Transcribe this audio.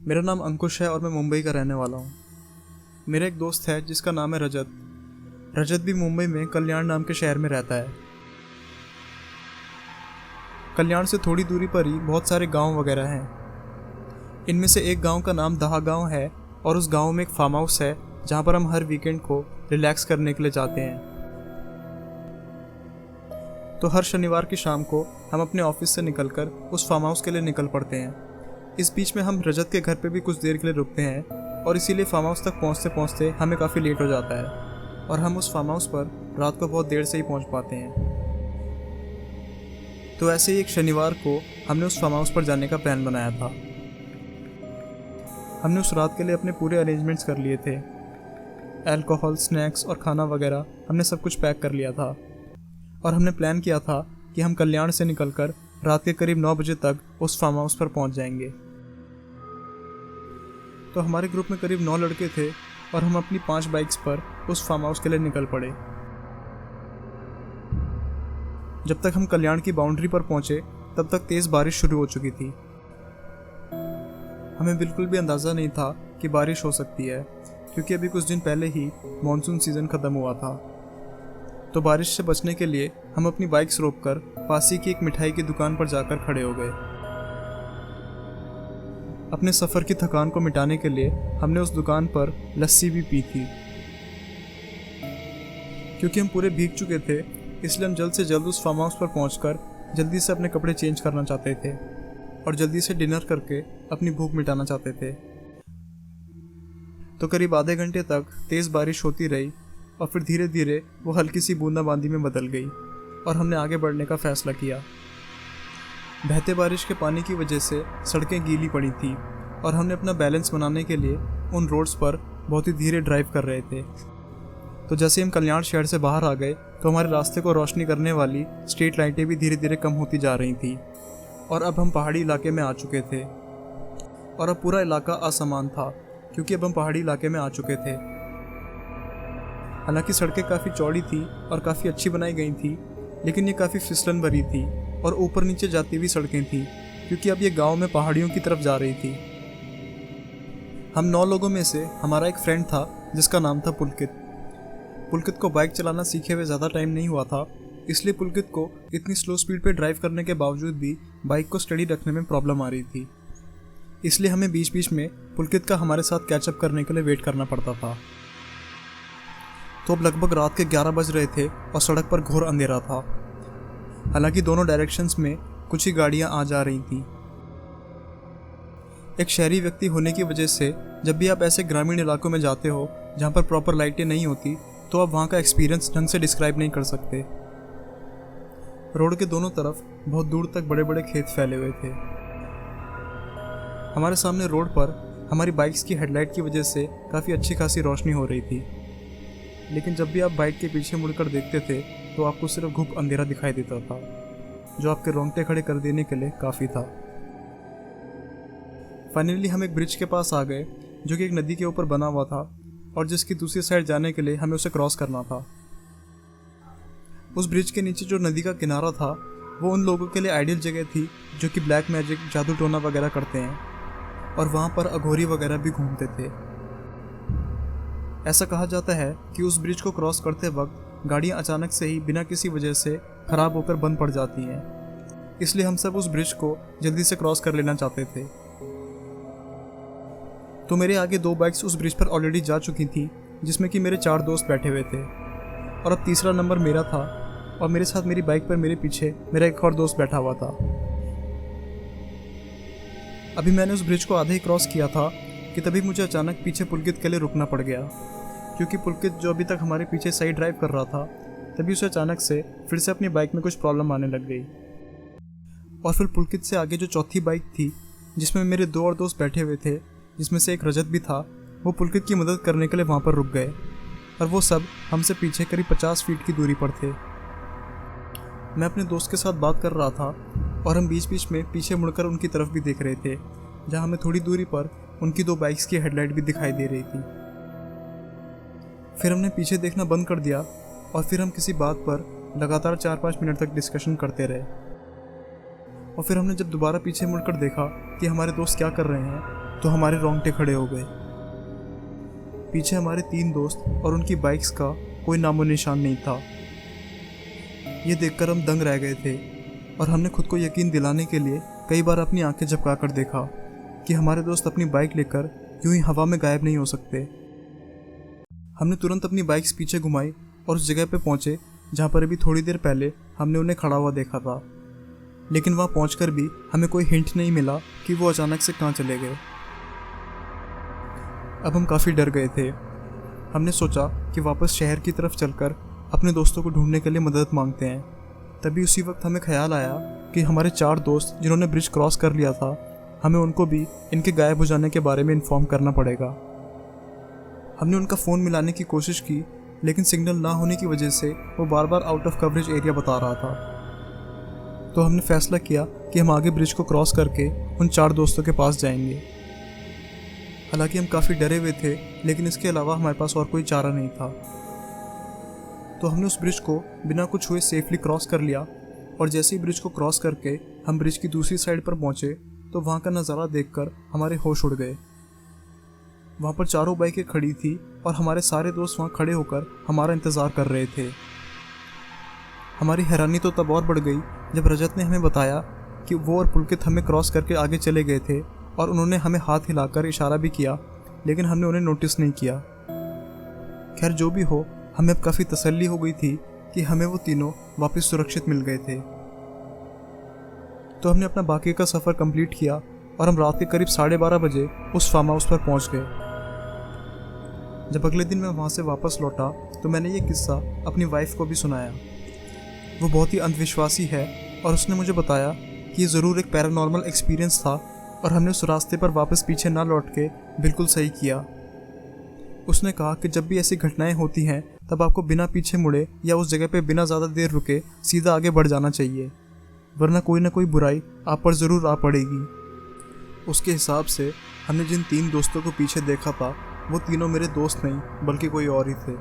मेरा नाम अंकुश है और मैं मुंबई का रहने वाला हूँ। मेरा एक दोस्त है जिसका नाम है रजत। रजत भी मुंबई में कल्याण नाम के शहर में रहता है। कल्याण से थोड़ी दूरी पर ही बहुत सारे गांव वगैरह हैं। इनमें से एक गांव का नाम दहा गांव है और उस गांव में एक फार्म हाउस है जहां पर हम हर वीकेंड को रिलैक्स करने के लिए जाते हैं। तो हर शनिवार की शाम को हम अपने ऑफिस से निकलकर उस फार्म हाउस के लिए निकल पड़ते हैं। इस बीच में हम रजत के घर पे भी कुछ देर के लिए रुकते हैं और इसीलिए फार्म हाउस तक पहुंचते पहुंचते हमें काफ़ी लेट हो जाता है और हम उस फार्म हाउस पर रात को बहुत देर से ही पहुंच पाते हैं। तो ऐसे ही एक शनिवार को हमने उस फार्म हाउस पर जाने का प्लान बनाया था। हमने उस रात के लिए अपने पूरे अरेंजमेंट्स कर लिए थे। अल्कोहल, स्नैक्स और खाना वगैरह हमने सब कुछ पैक कर लिया था और हमने प्लान किया था कि हम कल्याण से निकलकर रात के करीब 9 बजे तक उस फार्म हाउस पर पहुंच जाएंगे। तो हमारे ग्रुप में करीब 9 लड़के थे और हम अपनी 5 बाइक्स पर उस फार्म हाउस के लिए निकल पड़े। जब तक हम कल्याण की बाउंड्री पर पहुंचे तब तक तेज़ बारिश शुरू हो चुकी थी। हमें बिल्कुल भी अंदाज़ा नहीं था कि बारिश हो सकती है क्योंकि अभी कुछ दिन पहले ही मॉनसून सीज़न ख़त्म हुआ था। तो बारिश से बचने के लिए हम अपनी बाइक्स रोककर पास ही की एक मिठाई की दुकान पर जाकर खड़े हो गए। अपने सफ़र की थकान को मिटाने के लिए हमने उस दुकान पर लस्सी भी पी थी। क्योंकि हम पूरे भीग चुके थे इसलिए हम जल्द से जल्द उस फार्म हाउस पर पहुंचकर जल्दी से अपने कपड़े चेंज करना चाहते थे और जल्दी से डिनर करके अपनी भूख मिटाना चाहते थे। तो करीब आधे घंटे तक तेज़ बारिश होती रही और फिर धीरे धीरे वो हल्की सी बूंदाबांदी में बदल गई और हमने आगे बढ़ने का फैसला किया। बहते बारिश के पानी की वजह से सड़कें गीली पड़ी थी और हमने अपना बैलेंस बनाने के लिए उन रोड्स पर बहुत ही धीरे ड्राइव कर रहे थे। तो जैसे हम कल्याण शहर से बाहर आ गए तो हमारे रास्ते को रोशनी करने वाली स्ट्रीट लाइटें भी धीरे धीरे कम होती जा रही थी और अब हम पहाड़ी इलाके में आ चुके थे। और अब पूरा इलाका असमान था क्योंकि अब हम पहाड़ी इलाके में आ चुके थे। हालांकि सड़कें काफ़ी चौड़ी थी और काफ़ी अच्छी बनाई गई थी, लेकिन ये काफ़ी फिसलन भरी थी और ऊपर नीचे जाती हुई सड़कें थी क्योंकि अब ये गांव में पहाड़ियों की तरफ जा रही थी। हम 9 लोगों में से हमारा एक फ्रेंड था जिसका नाम था पुलकित। पुलकित को बाइक चलाना सीखे हुए ज़्यादा टाइम नहीं हुआ था, इसलिए पुलकित को इतनी स्लो स्पीड पे ड्राइव करने के बावजूद भी बाइक को स्टडी रखने में प्रॉब्लम आ रही थी। इसलिए हमें बीच बीच में पुलकित का हमारे साथ कैचअप करने के लिए वेट करना पड़ता था। तो अब लगभग रात के 11 बज रहे थे और सड़क पर घोर अंधेरा था। हालांकि दोनों डायरेक्शंस में कुछ ही गाड़ियां आ जा रही थीं। एक शहरी व्यक्ति होने की वजह से जब भी आप ऐसे ग्रामीण इलाकों में जाते हो जहां पर प्रॉपर लाइटें नहीं होती तो आप वहां का एक्सपीरियंस ढंग से डिस्क्राइब नहीं कर सकते। रोड के दोनों तरफ बहुत दूर तक बड़े बड़े खेत फैले हुए थे। हमारे सामने रोड पर हमारी बाइक्स की हेडलाइट की वजह से काफ़ी अच्छी खासी रोशनी हो रही थी, लेकिन जब भी आप बाइक के पीछे मुड़कर देखते थे तो आपको सिर्फ घुप अंधेरा दिखाई देता था, जो आपके रोंगटे खड़े कर देने के लिए काफ़ी था। फाइनली हम एक ब्रिज के पास आ गए जो कि एक नदी के ऊपर बना हुआ था और जिसकी दूसरी साइड जाने के लिए हमें उसे क्रॉस करना था। उस ब्रिज के नीचे जो नदी का किनारा था वो उन लोगों के लिए आइडियल जगह थी जो कि ब्लैक मैजिक, जादू टोना वगैरह करते हैं और वहाँ पर अघोरी वगैरह भी घूमते थे। ऐसा कहा जाता है कि उस ब्रिज को क्रॉस करते वक्त गाड़ियाँ अचानक से ही बिना किसी वजह से खराब होकर बंद पड़ जाती हैं, इसलिए हम सब उस ब्रिज को जल्दी से क्रॉस कर लेना चाहते थे। तो मेरे आगे 2 बाइक्स उस ब्रिज पर ऑलरेडी जा चुकी थी जिसमें कि मेरे 4 दोस्त बैठे हुए थे और अब तीसरा नंबर मेरा था और मेरे साथ मेरी बाइक पर मेरे पीछे मेरा एक और दोस्त बैठा हुआ था। अभी मैंने उस ब्रिज को आधे ही क्रॉस किया था कि तभी मुझे अचानक पीछे पुलकित के लिए रुकना पड़ गया, क्योंकि पुलकित जो अभी तक हमारे पीछे सही ड्राइव कर रहा था तभी उसे अचानक से फिर से अपनी बाइक में कुछ प्रॉब्लम आने लग गई। और फिर पुलकित से आगे जो चौथी बाइक थी जिसमें मेरे 2 और दोस्त बैठे हुए थे, जिसमें से एक रजत भी था, वो पुलकित की मदद करने के लिए वहाँ पर रुक गए और वो सब हमसे पीछे करीब 50 फीट की दूरी पर थे। मैं अपने दोस्त के साथ बात कर रहा था और हम बीच बीच में पीछे मुड़कर उनकी तरफ भी देख रहे थे, जहाँ हमें थोड़ी दूरी पर उनकी 2 बाइक्स की हेडलाइट भी दिखाई दे रही थी। फिर हमने पीछे देखना बंद कर दिया और फिर हम किसी बात पर लगातार 4-5 मिनट तक डिस्कशन करते रहे। और फिर हमने जब दोबारा पीछे मुड़कर देखा कि हमारे दोस्त क्या कर रहे हैं तो हमारे रोंगटे खड़े हो गए। पीछे हमारे 3 दोस्त और उनकी बाइक्स का कोई नामो निशान नहीं था। ये देखकर हम दंग रह गए थे और हमने खुद को यकीन दिलाने के लिए कई बार अपनी आंखें झपकाकर देखा कि हमारे दोस्त अपनी बाइक लेकर यूं ही हवा में गायब नहीं हो सकते। हमने तुरंत अपनी बाइक्स पीछे घुमाई और उस जगह पे पहुंचे जहां पर अभी थोड़ी देर पहले हमने उन्हें खड़ा हुआ देखा था, लेकिन वहां पहुंचकर भी हमें कोई हिंट नहीं मिला कि वो अचानक से कहां चले गए। अब हम काफ़ी डर गए थे। हमने सोचा कि वापस शहर की तरफ चलकर अपने दोस्तों को ढूंढने के लिए मदद मांगते हैं। तभी उसी वक्त हमें ख्याल आया कि हमारे 4 दोस्त जिन्होंने ब्रिज क्रॉस कर लिया था, हमें उनको भी इनके गायब हो जाने के बारे में इन्फॉर्म करना पड़ेगा। हमने उनका फ़ोन मिलाने की कोशिश की, लेकिन सिग्नल ना होने की वजह से वो बार बार आउट ऑफ कवरेज एरिया बता रहा था। तो हमने फैसला किया कि हम आगे ब्रिज को क्रॉस करके उन 4 दोस्तों के पास जाएंगे। हालांकि हम काफ़ी डरे हुए थे, लेकिन इसके अलावा हमारे पास और कोई चारा नहीं था। तो हमने उस ब्रिज को बिना कुछ हुए सेफली क्रॉस कर लिया और जैसे ही ब्रिज को क्रॉस करके हम ब्रिज की दूसरी साइड पर पहुंचे तो वहाँ का नज़ारा देखकर हमारे होश उड़ गए। वहाँ पर 4 बाइकें खड़ी थी और हमारे सारे दोस्त वहाँ खड़े होकर हमारा इंतज़ार कर रहे थे। हमारी हैरानी तो तब और बढ़ गई जब रजत ने हमें बताया कि वो और पुलकित हमें क्रॉस करके आगे चले गए थे और उन्होंने हमें हाथ हिलाकर इशारा भी किया, लेकिन हमने उन्हें नोटिस नहीं किया। खैर जो भी हो, हमें अब काफ़ी तसल्ली हो गई थी कि हमें वो तीनों वापस सुरक्षित मिल गए थे। तो हमने अपना बाकी का सफ़र कंप्लीट किया और हम रात के करीब 12:30 बजे उस फार्म हाउस पर पहुंच गए। जब अगले दिन मैं वहाँ से वापस लौटा तो मैंने ये किस्सा अपनी वाइफ को भी सुनाया। वो बहुत ही अंधविश्वासी है और उसने मुझे बताया कि ये ज़रूर एक पैरानॉर्मल एक्सपीरियंस था और हमने उस रास्ते पर वापस पीछे ना लौट के बिल्कुल सही किया। उसने कहा कि जब भी ऐसी घटनाएं होती हैं तब आपको बिना पीछे मुड़े या उस जगह पे बिना ज़्यादा देर रुके सीधा आगे बढ़ जाना चाहिए, वरना कोई ना कोई बुराई आप पर ज़रूर आ पड़ेगी। उसके हिसाब से हमने जिन 3 दोस्तों को पीछे देखा था वो तीनों मेरे दोस्त नहीं बल्कि कोई और ही थे।